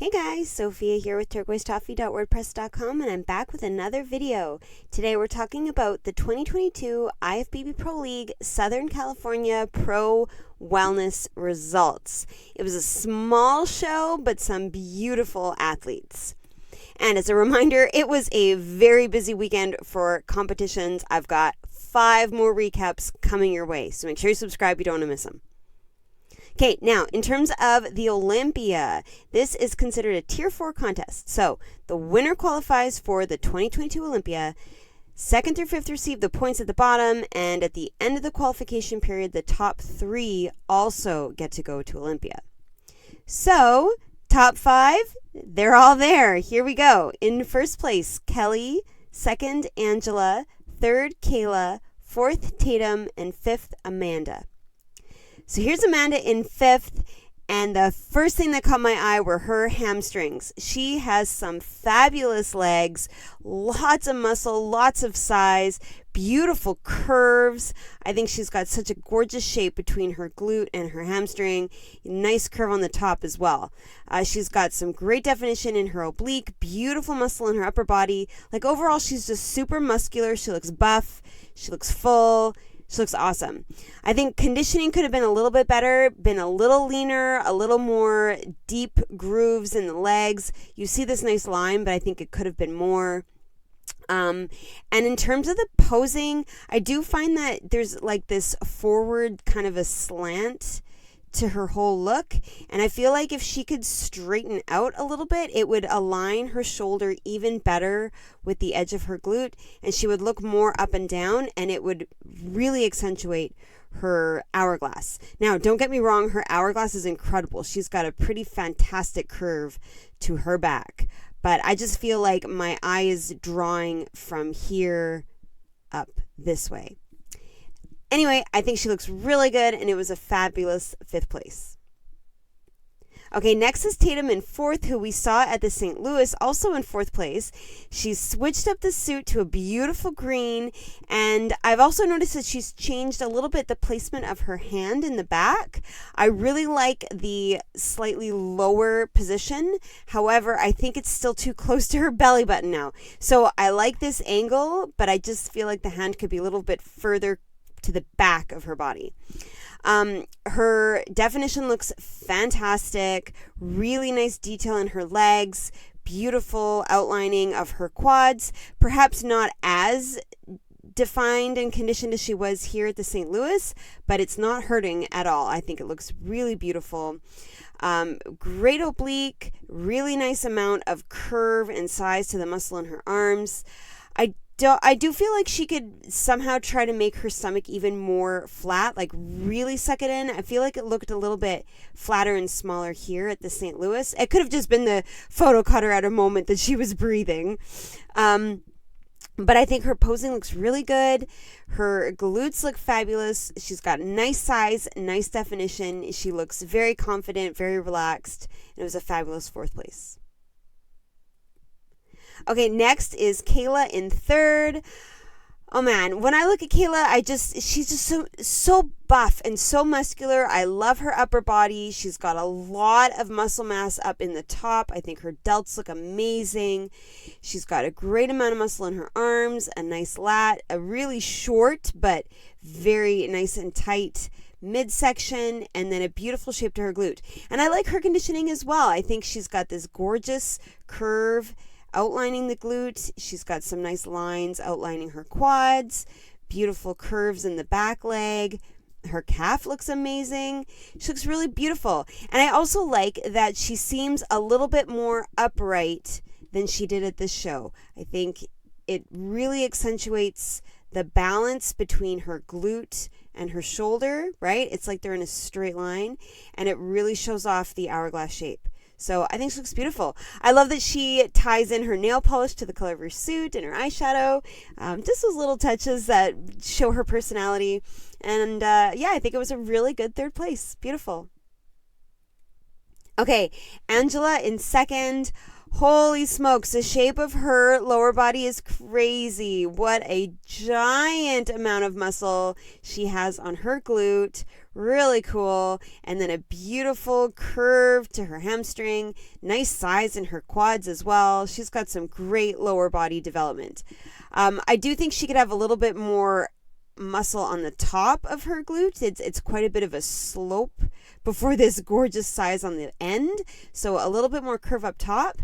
Hey guys, Sophia here with turquoisetoffee.wordpress.com, and I'm back with another video. Today we're talking about the 2022 IFBB Pro League Southern California Pro Wellness results. It was a small show, but some beautiful athletes. And as a reminder, it was a very busy weekend for competitions. I've got 5 more recaps coming your way, so make sure you subscribe. You don't want to miss them. Okay, now, in terms of the Olympia, this is considered a Tier 4 contest. So, the winner qualifies for the 2022 Olympia. 2nd through 5th receive the points at the bottom, and at the end of the qualification period, the top 3 also get to go to Olympia. So, top 5, they're all there. Here we go. In first place, Kelly. 2nd, Angela. 3rd, Kayla. 4th, Tatum. And 5th, Amanda. So here's Amanda in 5th, and the first thing that caught my eye were her hamstrings. She has some fabulous legs, lots of muscle, lots of size, beautiful curves. I think she's got such a gorgeous shape between her glute and her hamstring. Nice curve on the top as well. She's got some great definition in her oblique, beautiful muscle in her upper body. Like overall, she's just super muscular. She looks buff. She looks full. She looks awesome. I think conditioning could have been a little bit better, been a little leaner, a little more deep grooves in the legs. You see this nice line, but I think it could have been more. And in terms of the posing, I do find that there's like this forward kind of a slant to her whole look, and I feel like if she could straighten out a little bit, it would align her shoulder even better with the edge of her glute, and she would look more up and down, and it would really accentuate her hourglass. Now, don't get me wrong, her hourglass is incredible. She's got a pretty fantastic curve to her back, but I just feel like my eye is drawing from here up this way. Anyway, I think she looks really good, and it was a fabulous 5th place. Okay, next is Tatum in 4th, who we saw at the St. Louis, also in 4th place. She's switched up the suit to a beautiful green, and I've also noticed that she's changed a little bit the placement of her hand in the back. I really like the slightly lower position. However, I think it's still too close to her belly button now. So I like this angle, but I just feel like the hand could be a little bit further to the back of her body. Her definition looks fantastic, really nice detail in her legs, beautiful outlining of her quads, perhaps not as defined and conditioned as she was here at the St. Louis, but it's not hurting at all. I think it looks really beautiful. Great oblique, really nice amount of curve and size to the muscle in her arms. I do feel like she could somehow try to make her stomach even more flat, like really suck it in. I feel like it looked a little bit flatter and smaller here at the St. Louis. It could have just been the photo cutter at a moment that she was breathing. But I think her posing looks really good. Her glutes look fabulous. She's got nice size, nice definition. She looks very confident, very relaxed. And it was a fabulous 4th place. Okay, next is Kayla in 3rd. Oh man, when I look at Kayla, she's just so buff and so muscular. I love her upper body. She's got a lot of muscle mass up in the top. I think her delts look amazing. She's got a great amount of muscle in her arms, a nice lat, a really short but very nice and tight midsection, and then a beautiful shape to her glute. And I like her conditioning as well. I think she's got this gorgeous curve outlining the glute. She's got some nice lines outlining her quads, beautiful curves in the back leg. Her calf looks amazing. She looks really beautiful. And I also like that she seems a little bit more upright than she did at this show. I think it really accentuates the balance between her glute and her shoulder, right? It's like they're in a straight line, and it really shows off the hourglass shape. So I think she looks beautiful. I love that she ties in her nail polish to the color of her suit and her eyeshadow. Just those little touches that show her personality. And yeah, I think it was a really good 3rd place. Beautiful. Okay, Angela in 2nd. Holy smokes, the shape of her lower body is crazy. What a giant amount of muscle she has on her glute. Really cool. And then a beautiful curve to her hamstring. Nice size in her quads as well. She's got some great lower body development. I do think she could have a little bit more muscle on the top of her glute. It's quite a bit of a slope before this gorgeous size on the end, so a little bit more curve up top.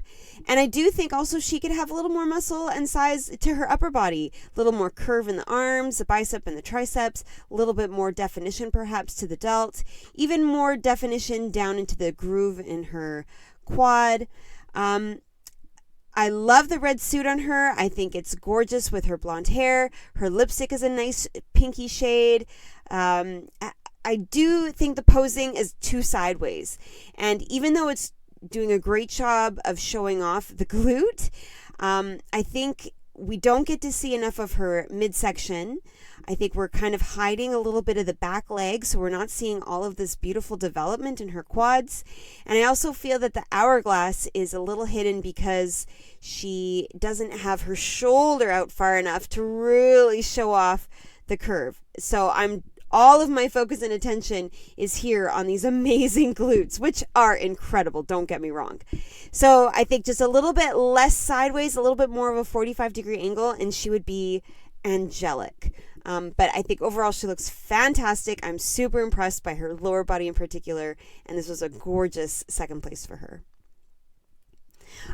And I do think also she could have a little more muscle and size to her upper body, a little more curve in the arms, the bicep and the triceps, a little bit more definition perhaps to the delt, even more definition down into the groove in her quad. I love the red suit on her. I think it's gorgeous with her blonde hair. Her lipstick is a nice pinky shade. I do think the posing is too sideways. And even though it's doing a great job of showing off the glute, I think we don't get to see enough of her midsection. I think we're kind of hiding a little bit of the back leg, so we're not seeing all of this beautiful development in her quads. And I also feel that the hourglass is a little hidden because she doesn't have her shoulder out far enough to really show off the curve. So all of my focus and attention is here on these amazing glutes, which are incredible, don't get me wrong. So I think just a little bit less sideways, a little bit more of a 45-degree angle, and she would be angelic. But I think overall she looks fantastic. I'm super impressed by her lower body in particular, and this was a gorgeous second place for her.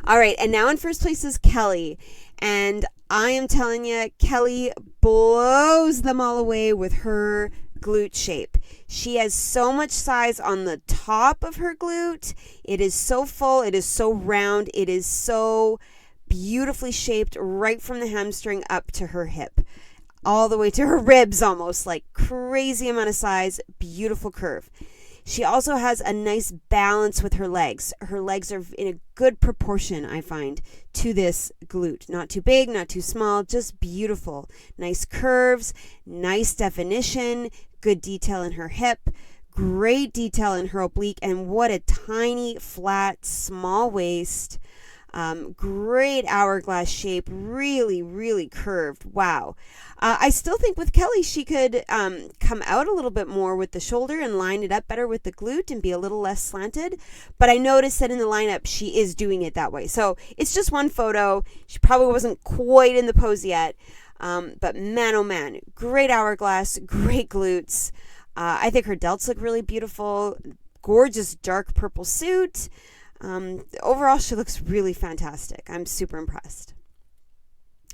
All right, and now in first place is Kelly, and I am telling you, Kelly blows them all away with her glute shape. She has so much size on the top of her glute. It is so full, it is so round, it is so beautifully shaped right from the hamstring up to her hip, all the way to her ribs almost, like crazy amount of size, beautiful curve. She also has a nice balance with her legs. Her legs are in a good proportion, I find, to this glute. Not too big, not too small, just beautiful. Nice curves, nice definition, good detail in her hip, great detail in her oblique, and what a tiny, flat, small waist. Great hourglass shape, really, really curved. Wow. I still think with Kelly, she could come out a little bit more with the shoulder and line it up better with the glute and be a little less slanted. But I noticed that in the lineup, she is doing it that way. So it's just one photo. She probably wasn't quite in the pose yet. But man, oh man, great hourglass, great glutes. I think her delts look really beautiful. Gorgeous dark purple suit. Overall, she looks really fantastic. I'm super impressed.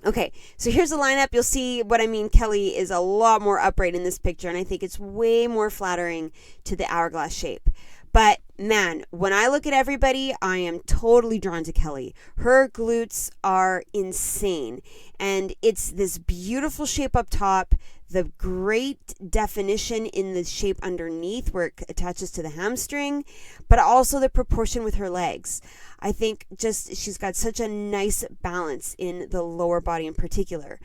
Okay, so here's the lineup. You'll see what I mean. Kelly is a lot more upright in this picture, and I think it's way more flattering to the hourglass shape. But man, when I look at everybody, I am totally drawn to Kelly. Her glutes are insane, and it's this beautiful shape up top, the great definition in the shape underneath where it attaches to the hamstring, but also the proportion with her legs. I think just she's got such a nice balance in the lower body in particular.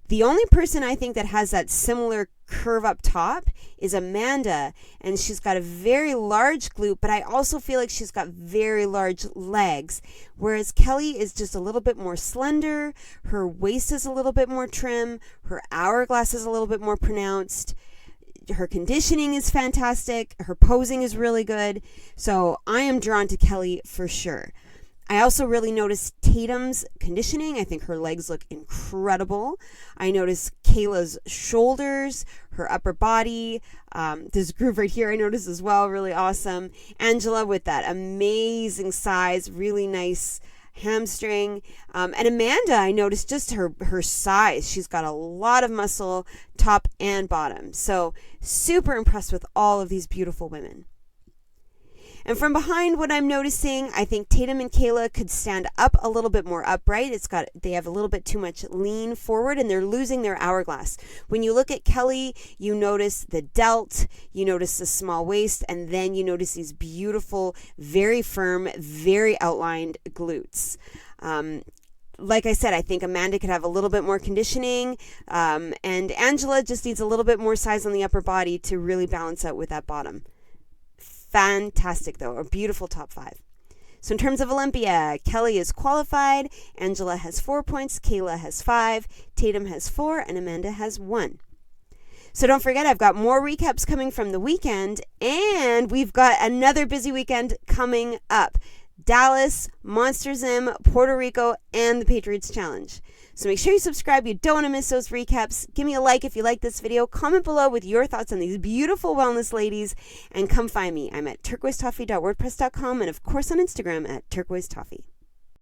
The only person I think that has that similar curve up top is Amanda, and she's got a very large glute, but I also feel like she's got very large legs, whereas Kelly is just a little bit more slender, her waist is a little bit more trim, her hourglass is a little bit more pronounced, her conditioning is fantastic, her posing is really good, so I am drawn to Kelly for sure. I also really noticed Tatum's conditioning. I think her legs look incredible. I noticed Kayla's shoulders, her upper body. This groove right here I noticed as well, really awesome. Angela with that amazing size, really nice hamstring. And Amanda, I noticed just her size. She's got a lot of muscle, top and bottom. So super impressed with all of these beautiful women. And from behind, what I'm noticing, I think Tatum and Kayla could stand up a little bit more upright. They have a little bit too much lean forward, and they're losing their hourglass. When you look at Kelly, you notice the delt, you notice the small waist, and then you notice these beautiful, very firm, very outlined glutes. Like I said, I think Amanda could have a little bit more conditioning, and Angela just needs a little bit more size on the upper body to really balance out with that bottom. Fantastic, though. A beautiful top 5. So in terms of Olympia, Kelly is qualified. Angela has 4 points. Kayla has 5. Tatum has 4. And Amanda has 1. So don't forget, I've got more recaps coming from the weekend, and we've got another busy weekend coming up. Dallas, Monsters M, Puerto Rico, and the Patriots Challenge. So make sure you subscribe. You don't want to miss those recaps. Give me a like if you like this video. Comment below with your thoughts on these beautiful wellness ladies. And come find me. I'm at turquoisetoffee.wordpress.com and, of course, on Instagram at turquoisetoffee.